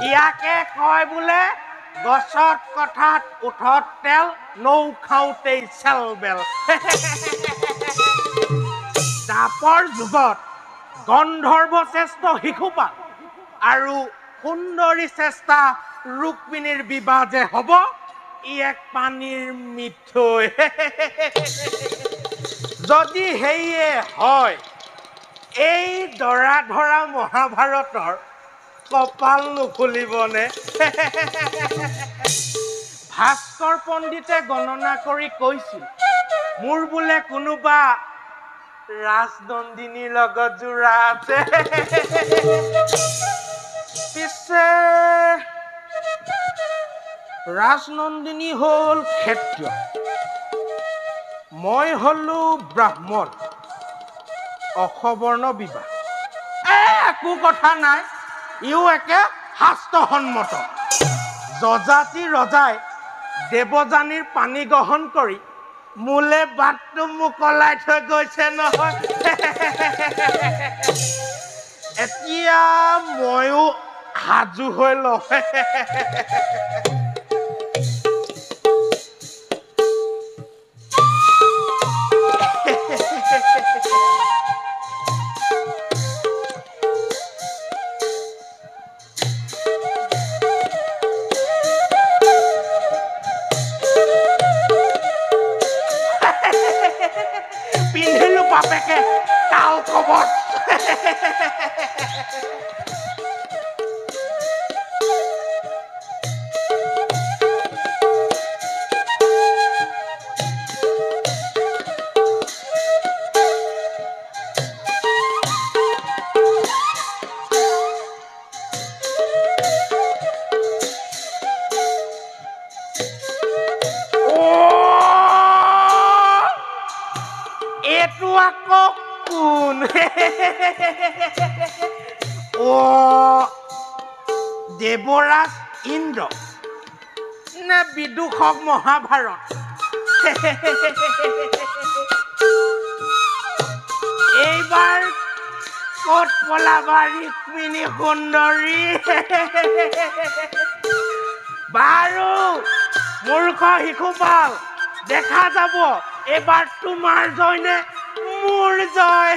ইয়াকে কয় বোলে গছত কথাত উঠত তেল নৌ খাওঁতেই চেল বেল। দাপৰ যুগত গন্ধৰ্ব শ্ৰেষ্ঠ শিশুপাল আৰু সুন্দৰী চেষ্টা ৰুক্মিণীৰ বিবাহ যে হ'ব ই এক পানীৰ মিঠৈ। যদি সেয়ে হয় এই দৰা ধৰা মহাভাৰতৰ কপাল নুখুলিবনে? ভাস্কৰ পণ্ডিতে গণনা কৰি কৈছিল মোৰ বোলে কোনোবা ৰাজনন্দিনীৰ লগত জোৰা আছে। পিছে ৰাজনন্দিনী হ'ল ক্ষত্ৰিয়, মই হলো ব্ৰাহ্মণ, অসবৰ্ণ বিবাহ একো কথা নাই, ইও একে শাস্ত্ৰসন্মত। যজাতি ৰজাই দেৱযানীৰ পানী গ্ৰহণ কৰি মোলে বাটটো মোকলাই থৈ গৈছে নহয়। এতিয়া ময়ো সাজু হৈ লওঁ। পিন্ধিলো বাপেকে তাল কবচ। এইটো আকৌ কোন? দেৱৰাজ ইন্দ্ৰ নে বিদূষক মহাভাৰত? এইবাৰ ক'ত পলাবা ৰুক্মিণী সুন্দৰী? বাৰু মূৰ্খ শিশুপাল, দেখা যাব এবাৰ তোমাৰ জয় নে মোৰ জয়।